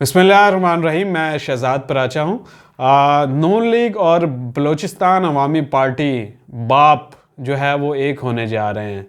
बिस्मिल्लाहिर्रहमानिर्रहीम। मैं शहजाद पराचा हूँ। नून लीग और बलूचिस्तान अवामी पार्टी बाप जो है वो एक होने जा रहे हैं।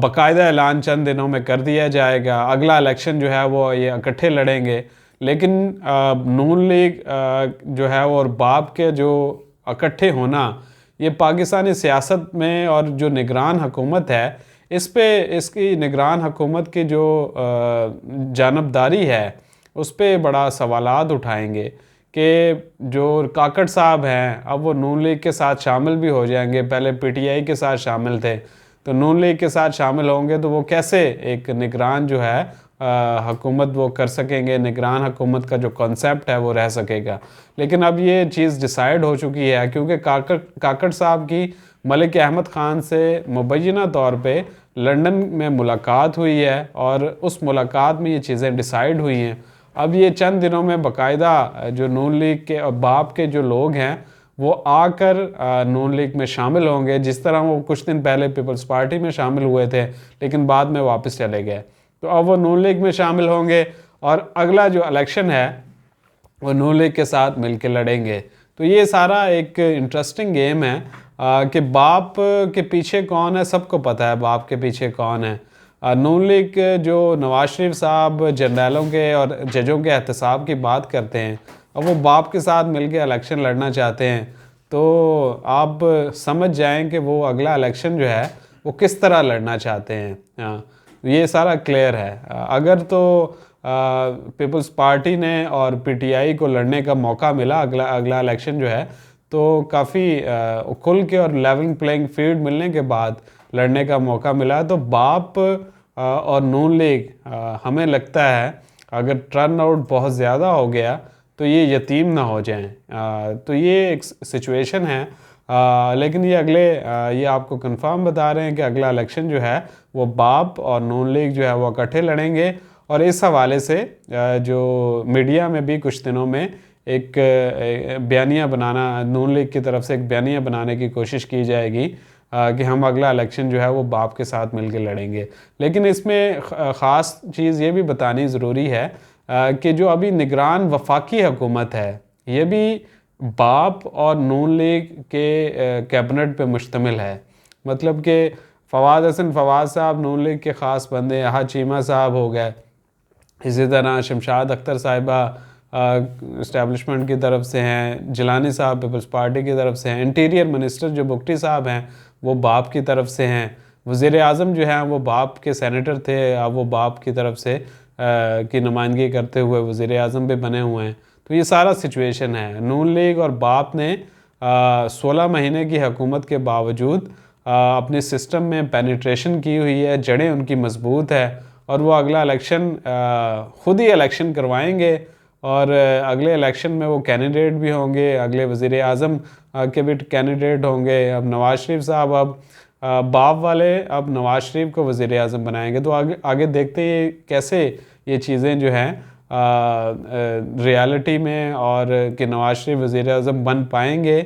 बाकायदा ऐलान चंद दिनों में कर दिया जाएगा। अगला इलेक्शन जो है वो ये इकट्ठे लड़ेंगे। लेकिन नून लीग जो है और बाप के जो इकट्ठे होना, ये पाकिस्तानी सियासत में और जो निगरान हुकूमत है इस पे, इसकी निगरान हुकूमत की जो जानबदारी है उस पर बड़ा सवालात उठाएंगे कि जो काकड़ साहब हैं अब वो नून लीग के साथ शामिल भी हो जाएंगे। पहले पीटीआई के साथ शामिल थे, तो नून लीग के साथ शामिल होंगे तो वो कैसे एक निगरान जो है हुकूमत वो कर सकेंगे। निगरान हुकूमत का जो कॉन्सेप्ट है वो रह सकेगा। लेकिन अब ये चीज़ डिसाइड हो चुकी है क्योंकि काकड़ साहब की मलिक अहमद ख़ान से मुबैना तौर पे लंदन में मुलाकात हुई है और उस मुलाकात में ये चीज़ें डिसाइड हुई हैं। अब ये चंद दिनों में बाकायदा जो नून लीग के और बाप के जो लोग हैं वो आकर नून लीग में शामिल होंगे, जिस तरह वो कुछ दिन पहले पीपल्स पार्टी में शामिल हुए थे लेकिन बाद में वापस चले गए। तो अब वो नून लीग में शामिल होंगे और अगला जो इलेक्शन है वो नून लीग के साथ मिलकर लड़ेंगे। तो ये सारा एक इंटरेस्टिंग गेम है कि बाप के पीछे कौन है। सबको पता है बाप के पीछे कौन है। नून लीग जो नवाज शरीफ साहब जर्नैलों के और जजों के एहतसाब की बात करते हैं, अब वो बाप के साथ मिलकर इलेक्शन लड़ना चाहते हैं। तो आप समझ जाएं कि वो अगला इलेक्शन जो है वो किस तरह लड़ना चाहते हैं। ये सारा क्लियर है। अगर तो पीपल्स पार्टी ने और पीटीआई को लड़ने का मौका मिला अगला इलेक्शन जो है, तो काफ़ी खुल के और लेवल प्लेइंग फील्ड मिलने के बाद लड़ने का मौका मिला, तो बाप और नून लीग हमें लगता है अगर टर्न आउट बहुत ज़्यादा हो गया तो ये यतीम ना हो जाएं। तो ये एक सिचुएशन है। लेकिन ये ये आपको कंफर्म बता रहे हैं कि अगला इलेक्शन जो है वो बाप और नून लीग जो है वो इकट्ठे लड़ेंगे। और इस हवाले से जो मीडिया में भी कुछ दिनों में एक बयानिया बनाना, नून लीग की तरफ से एक बयानिया बनाने की कोशिश की जाएगी कि हम अगला इलेक्शन जो है वो बाप के साथ मिलकर लड़ेंगे। लेकिन इसमें ख़ास चीज़ ये भी बतानी ज़रूरी है कि जो अभी निगरान वफाकी हुकूमत है ये भी बाप और नून लीग के कैबिनेट पे मुश्तमिल है। मतलब कि फवाद हसन फवाद साहब नून लीग के ख़ास बंदे, यहाँ चीमा साहब हो गए, इसी तरह शमशाद अख्तर साहिबा इस्टेब्लिशमेंट की तरफ से हैं, जिलानी साहब पीपल्स पार्टी की तरफ से हैं, इंटीरियर मिनिस्टर जो बुगटी साहब हैं वो बाप की तरफ से हैं, वज़ीर आज़म जो हैं वो बाप के सेनेटर थे, अब वो बाप की तरफ से की नुमाइंदगी करते हुए वज़ीर आज़म भी बने हुए हैं। तो ये सारा सिचुएशन है। नून लीग और बाप ने 16 महीने की हुकूमत के बावजूद अपने सिस्टम में पेनिट्रेशन की हुई है, जड़ें उनकी मजबूत है और वो अगला इलेक्शन ख़ुद ही इलेक्शन करवाएंगे और अगले इलेक्शन में वो कैंडिडेट भी होंगे, अगले वज़ीर आज़म के भी कैंडिडेट होंगे। अब नवाज शरीफ साहब अब बाप वाले अब नवाज शरीफ को वज़ीर आज़म बनाएंगे। तो आगे देखते हैं कैसे ये चीज़ें जो हैं रियलिटी में, और कि नवाज शरीफ वज़ीर आज़म बन पाएंगे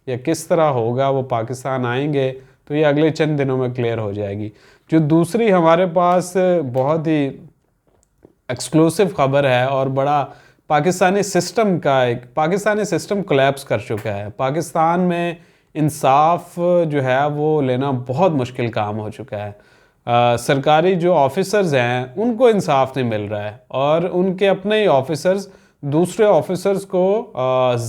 या किस तरह होगा, वो पाकिस्तान आएंगे, तो ये अगले चंद दिनों में क्लियर हो जाएगी। जो दूसरी हमारे पास बहुत ही एक्सक्लूसिव ख़बर है और बड़ा पाकिस्तानी सिस्टम कोलैप्स कर चुका है। पाकिस्तान में इंसाफ जो है वो लेना बहुत मुश्किल काम हो चुका है। सरकारी जो ऑफिसर्स हैं उनको इंसाफ नहीं मिल रहा है और उनके अपने ही ऑफिसर्स दूसरे ऑफिसर्स को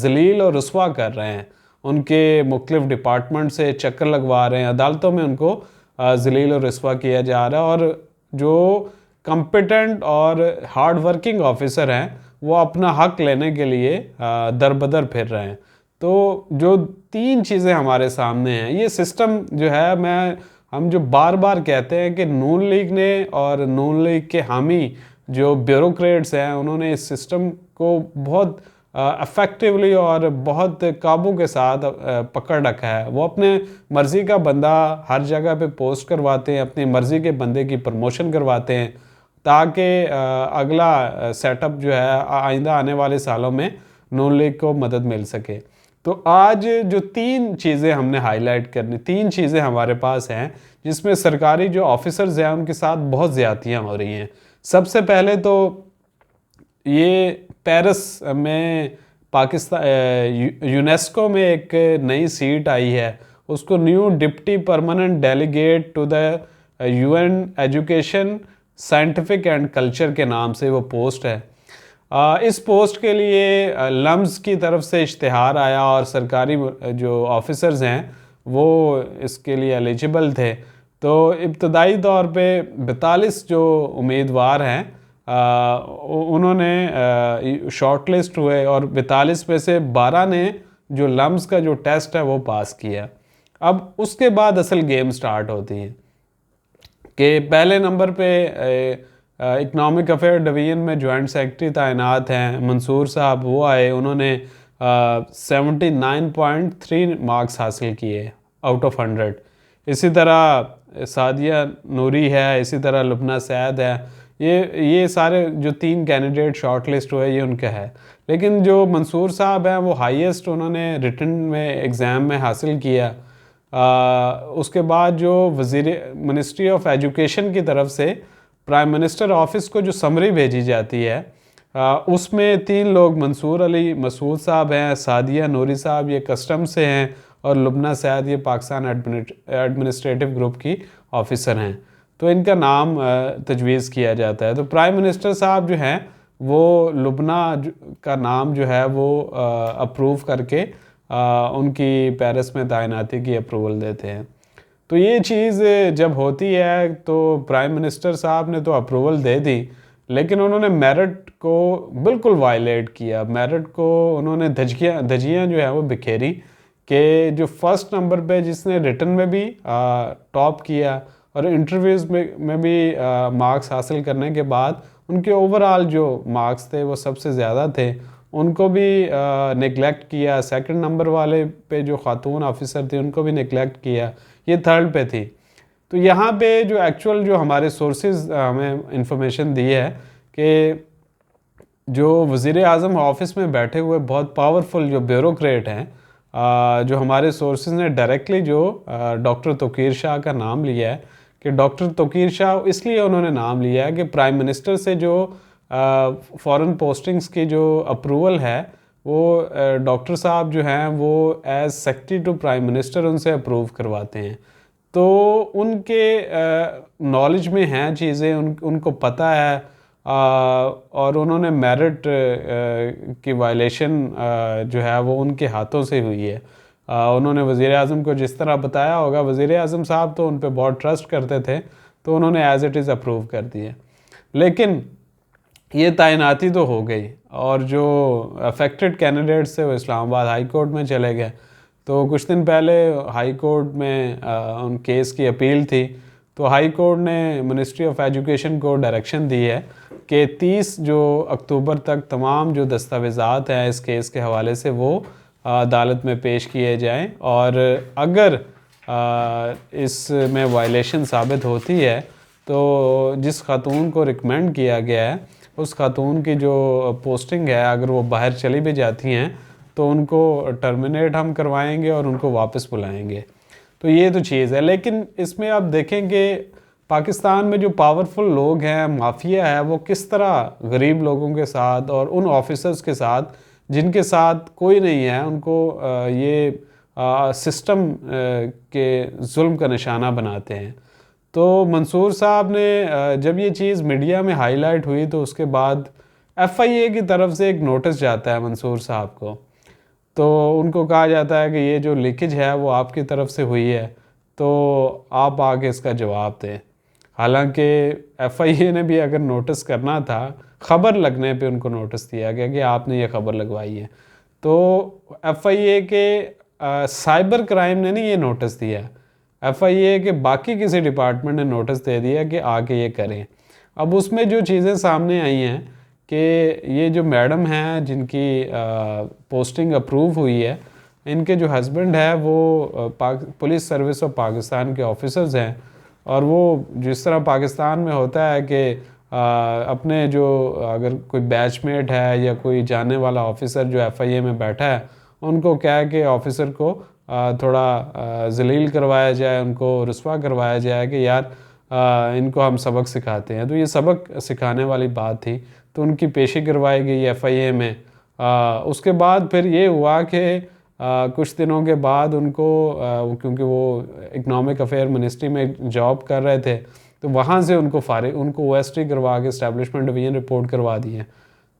जलील और रुस्वा कर रहे हैं। उनके मुख्तलिफ डिपार्टमेंट से चक्कर लगवा रहे हैं, अदालतों में उनको जलील और रुस्वा किया जा रहा है। और जो कॉम्पिटेंट और हार्ड वर्किंग ऑफिसर हैं वो अपना हक लेने के लिए दर बदर फिर रहे हैं। तो जो तीन चीज़ें हमारे सामने हैं, ये सिस्टम जो है, हम जो बार बार कहते हैं कि नून लीग ने और नून लीग के हामी जो ब्यूरोक्रेट्स हैं उन्होंने इस सिस्टम को बहुत इफ़ेक्टिवली और बहुत काबू के साथ पकड़ रखा है। वो अपने मर्ज़ी का बंदा हर जगह पे पोस्ट करवाते हैं, अपनी मर्ज़ी के बंदे की प्रमोशन करवाते हैं ताकि अगला सेटअप जो है आइंदा आने वाले सालों में नून लीग को मदद मिल सके। तो आज जो तीन चीज़ें हमने हाईलाइट करनी, तीन चीज़ें हमारे पास हैं जिसमें सरकारी जो ऑफिसर्स हैं उनके साथ बहुत ज़्यादतियाँ हो रही हैं। सबसे पहले तो ये पेरिस में पाकिस्तान यूनेस्को में एक नई सीट आई है, उसको new deputy permanent delegate to the UN education scientific and culture के नाम से वो पोस्ट है। इस पोस्ट के लिए लम्स की तरफ से इश्तिहार आया और सरकारी जो ऑफिसर्स हैं वो इसके लिए एलिजिबल थे। तो इब्तदाई तौर पे 42 जो उम्मीदवार हैं उन्होंने शॉर्टलिस्ट हुए और 42 में से 12 ने जो लम्स का जो टेस्ट है वो पास किया। अब उसके बाद असल गेम स्टार्ट होती है कि पहले नंबर पे इकनॉमिक अफेयर डिवीज़न में जॉइंट सेक्रेटरी तैनात हैं मंसूर साहब, वो आए, उन्होंने 79.3 मार्क्स हासिल किए आउट ऑफ 100। इसी तरह सादिया नूरी है, इसी तरह लुबना सैद है, ये सारे जो 3 कैंडिडेट शॉर्ट लिस्ट हुए ये उनका है। लेकिन जो मंसूर साहब हैं वो हाईएस्ट उन्होंने रिटन में एग्ज़ाम में हासिल किया। उसके बाद जो वज़ीर मिनिस्ट्री ऑफ एजुकेशन की तरफ से प्राइम मिनिस्टर ऑफिस को जो समरी भेजी जाती है उसमें 3 लोग मंसूर अली मसूद साहब हैं, सादिया नूरी साहब ये कस्टम से हैं और लुबना सैद ये पाकिस्तान एडमिनिस्ट्रेटिव ग्रुप की ऑफिसर हैं। तो इनका नाम तजवीज़ किया जाता है। तो प्राइम मिनिस्टर साहब जो हैं वो लुबना का नाम जो है वो अप्रूव करके उनकी पेरिस में तैनाती की अप्रूवल देते हैं। तो ये चीज़ जब होती है तो प्राइम मिनिस्टर साहब ने तो अप्रूवल दे दी, लेकिन उन्होंने मेरिट को बिल्कुल वायलेट किया। मेरिट को उन्होंने धजियाँ जो है वो बिखेरी कि जो फर्स्ट नंबर पे जिसने रिटन में भी टॉप किया और इंटरव्यूज़ में भी मार्क्स हासिल करने के बाद उनके ओवरऑल जो मार्क्स थे वो सबसे ज़्यादा थे, उनको भी नेगलेक्ट किया। सेकंड नंबर वाले पे जो खातून ऑफिसर थी उनको भी नेगलेक्ट किया, ये थर्ड पे थी। तो यहाँ पे जो एक्चुअल जो हमारे सोर्सेज हमें इंफॉर्मेशन दी है कि जो वज़ीर आज़म ऑफिस में बैठे हुए बहुत पावरफुल जो ब्यूरोक्रेट हैं, जो हमारे सोर्सेज ने डायरेक्टली जो डॉक्टर तौकीर शाह का नाम लिया है कि डॉक्टर तौकीर शाह इसलिए उन्होंने नाम लिया है कि प्राइम मिनिस्टर से जो फॉरेन पोस्टिंग्स की जो अप्रूवल है वो डॉक्टर साहब जो हैं वो as secretary to prime minister उनसे अप्रूव करवाते हैं। तो उनके नॉलेज में हैं चीज़ें, उनको पता है और उन्होंने मेरिट की वायलेशन जो है वो उनके हाथों से हुई है। उन्होंने वज़ीर आज़म को जिस तरह बताया होगा, वज़ीर आज़म साहब तो उन पर बहुत ट्रस्ट करते थे तो उन्होंने एज इट इज़ अप्रूव कर दिए। लेकिन ये तैनाती तो हो गई और जो अफेक्टेड कैंडिडेट्स थे वो इस्लामाबाद हाई कोर्ट में चले गए। तो कुछ दिन पहले हाई कोर्ट में उन केस की अपील थी, तो हाई कोर्ट ने मिनिस्ट्री ऑफ एजुकेशन को डायरेक्शन दी है कि 30 जो अक्टूबर तक तमाम जो दस्तावेज़ात हैं इस केस के हवाले से वो अदालत में पेश किए जाएं और अगर इसमें वायलेशन साबित होती है तो जिस खातून को रिकमेंड किया गया है उस खातून की जो पोस्टिंग है अगर वो बाहर चली भी जाती हैं तो उनको टर्मिनेट हम करवाएंगे और उनको वापस बुलाएंगे। तो ये तो चीज़ है। लेकिन इसमें आप देखेंगे पाकिस्तान में जो पावरफुल लोग हैं, माफिया है, वो किस तरह गरीब लोगों के साथ और उन ऑफिसर्स के साथ जिनके साथ कोई नहीं है उनको ये सिस्टम के जुल्म का निशाना बनाते हैं। तो मंसूर साहब ने जब ये चीज़ मीडिया में हाईलाइट हुई तो उसके बाद FIA की तरफ से एक नोटिस जाता है मंसूर साहब को, तो उनको कहा जाता है कि ये जो लीकेज है वो आपकी तरफ से हुई है तो आप आके इसका जवाब दें। हालांकि FIA ने भी अगर नोटिस करना था, ख़बर लगने पे उनको नोटिस दिया गया कि आपने ये ख़बर लगवाई है। तो FIA के साइबर क्राइम ने नहीं ये नोटिस दिया, FIA के बाकी किसी डिपार्टमेंट ने नोटिस दे दिया कि आके ये करें। अब उसमें जो चीज़ें सामने आई हैं कि ये जो मैडम हैं जिनकी पोस्टिंग अप्रूव हुई है, इनके जो हस्बैंड है वो पुलिस सर्विस ऑफ पाकिस्तान के ऑफिसर्स हैं और वो जिस तरह पाकिस्तान में होता है कि अपने जो अगर कोई बैचमेट है या कोई जाने वाला ऑफिसर जो FIA में बैठा है उनको क्या है कि ऑफिसर को थोड़ा जलील करवाया जाए, उनको रुस्वा करवाया जाए कि यार इनको हम सबक सिखाते हैं। तो ये सबक सिखाने वाली बात थी, तो उनकी पेशी करवाई गई एफआईए में। उसके बाद फिर ये हुआ कि कुछ दिनों के बाद उनको क्योंकि वो इकनॉमिक अफेयर मिनिस्ट्री में जॉब कर रहे थे, तो वहाँ से उनको ओएसटी करवा के एस्टेब्लिशमेंट डिवीजन रिपोर्ट करवा दी है।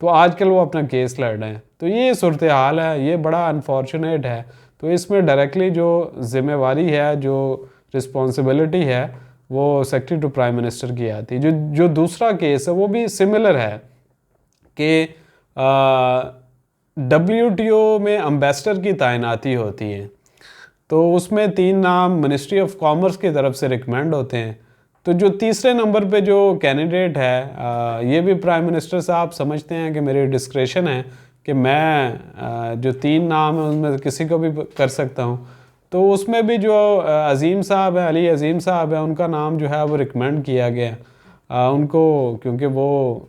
तो आजकल वो अपना केस लड़ रहे हैं। तो ये सूरत हाल है, ये बड़ा अनफॉर्चुनेट है। तो इसमें डायरेक्टली जो ज़िम्मेवारी है, जो रिस्पॉन्सिबिलिटी है, वो सेक्रेटरी टू प्राइम मिनिस्टर की आती है। जो दूसरा केस है वो भी सिमिलर है कि WTO में अम्बेसडर की तैनाती होती है, तो उसमें 3 नाम मिनिस्ट्री ऑफ कॉमर्स की तरफ से रिकमेंड होते हैं। तो जो तीसरे नंबर पे जो कैंडिडेट है, ये भी प्राइम मिनिस्टर साहब समझते हैं कि मेरी डिस्क्रेशन है कि मैं जो 3 नाम है उनमें किसी को भी कर सकता हूँ। तो उसमें भी जो अजीम साहब है, अली अजीम साहब है, उनका नाम जो है वो रिकमेंड किया गया उनको, क्योंकि वो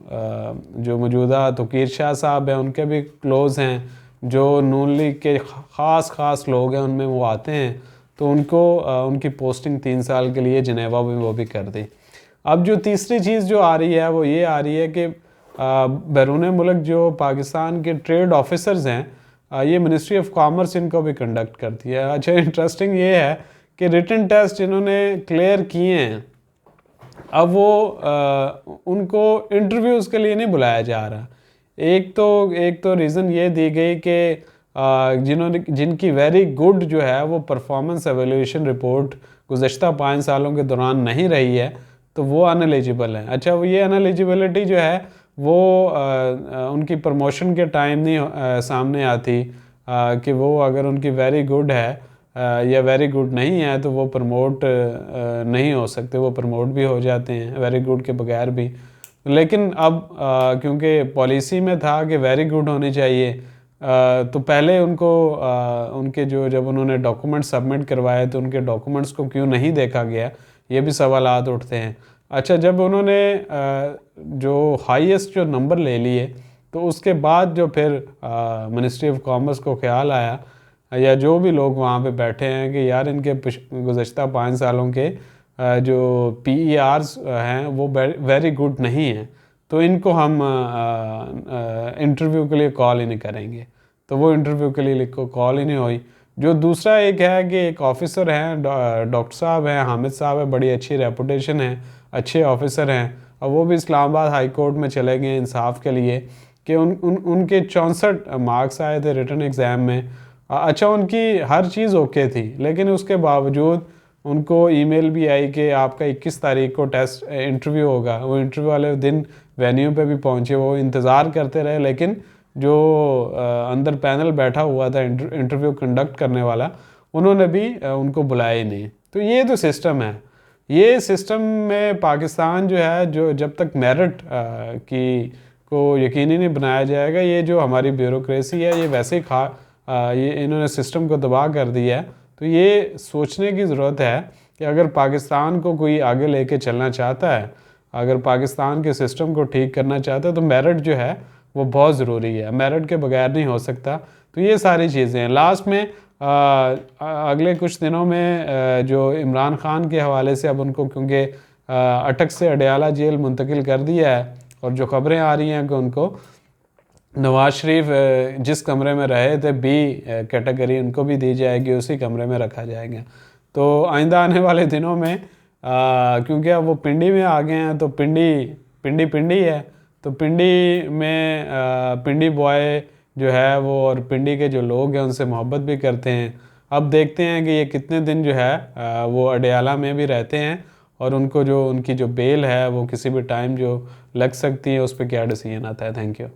जो मौजूदा तोकीर शाह साहब हैं उनके भी क्लोज़ हैं, जो नून लीग के ख़ास लोग हैं उनमें वो आते हैं। तो उनको उनकी पोस्टिंग 3 साल के लिए जिनेवा में वो भी कर दी। अब जो तीसरी चीज़ जो आ रही है वो ये आ रही है कि बैरून मुल्क जो पाकिस्तान के ट्रेड ऑफिसर्स हैं, ये मिनिस्ट्री ऑफ कॉमर्स इनको भी कंडक्ट करती है। अच्छा, इंटरेस्टिंग ये है कि रिटन टेस्ट इन्होंने क्लियर किए हैं, अब वो उनको इंटरव्यूज़ के लिए नहीं बुलाया जा रहा। एक तो रीज़न ये दी गई कि जिनकी वेरी गुड जो है वो परफॉर्मेंस एवेल्यूएशन रिपोर्ट गुज़श्ता 5 सालों के दौरान नहीं रही है, तो वो अनएलिजिबल हैं। अच्छा, वो ये अनएलिजिबिलिटी जो है वो उनकी प्रमोशन के टाइम नहीं सामने आती कि वो अगर उनकी वेरी गुड है या वेरी गुड नहीं है तो वो प्रमोट नहीं हो सकते, वो प्रमोट भी हो जाते हैं वेरी गुड के बगैर भी। लेकिन अब क्योंकि पॉलिसी में था कि वेरी गुड होनी चाहिए, तो पहले उनको उनके जब उन्होंने डॉक्यूमेंट सबमिट करवाए तो उनके डॉक्यूमेंट्स को क्यों नहीं देखा गया, ये भी सवालात उठते हैं। अच्छा, जब उन्होंने जो हाईएस्ट जो नंबर ले लिए तो उसके बाद जो फिर मिनिस्ट्री ऑफ कॉमर्स को ख्याल आया या जो भी लोग वहाँ पे बैठे हैं कि यार इनके गुज़श्ता 5 सालों के जो PERs हैं वो वेरी गुड नहीं हैं, तो इनको हम इंटरव्यू के लिए कॉल ही नहीं करेंगे। तो वो इंटरव्यू के लिए कॉल ही नहीं हुई। जो दूसरा एक है कि एक ऑफ़िसर हैं, डॉक्टर साहब हैं, हामिद साहब है, बड़ी अच्छी रेपुटेशन है, अच्छे ऑफ़िसर हैं, और वो भी इस्लामाबाद हाई कोर्ट में चले गए इंसाफ के लिए कि उनके 64 मार्क्स आए थे रिटन एग्ज़ाम में। अच्छा, उनकी हर चीज़ ओके थी, लेकिन उसके बावजूद उनको ईमेल भी आई कि आपका 21 तारीख को टेस्ट इंटरव्यू होगा। वो इंटरव्यू वाले दिन वेन्यू पे भी पहुंचे, वो इंतज़ार करते रहे, लेकिन जो अंदर पैनल बैठा हुआ था इंटरव्यू कंडक्ट करने वाला, उन्होंने भी उनको बुलाया ही नहीं। तो ये तो सिस्टम है, ये सिस्टम में पाकिस्तान जो है, जो जब तक मेरिट की को यकीनी नहीं बनाया जाएगा, ये जो हमारी ब्यूरोक्रेसी है ये वैसे ही ये इन्होंने सिस्टम को तबाह कर दिया है। तो ये सोचने की ज़रूरत है कि अगर पाकिस्तान को कोई आगे लेके चलना चाहता है, अगर पाकिस्तान के सिस्टम को ठीक करना चाहता है, तो मेरिट जो है वो बहुत ज़रूरी है, मेरिट के बगैर नहीं हो सकता। तो ये सारी चीज़ें हैं। लास्ट में अगले कुछ दिनों में जो इमरान खान के हवाले से अब उनको क्योंकि अटक से अडयाला जेल मुंतकिल कर दिया है, और जो ख़बरें आ रही हैं कि उनको नवाज़ शरीफ जिस कमरे में रहे थे B कैटेगरी उनको भी दी जाएगी, उसी कमरे में रखा जाएगा। तो आइंदा आने वाले दिनों में क्योंकि अब वो पिंडी में आ गए हैं, तो पिंडी है, तो पिंडी में पिंडी बॉय जो है वो और पिंडी के जो लोग हैं उनसे मोहब्बत भी करते हैं। अब देखते हैं कि ये कितने दिन जो है वो अडयाला में भी रहते हैं, और उनकी जो बेल है वो किसी भी टाइम जो लग सकती है, उस पर क्या डिसीजन आता है। Thank you.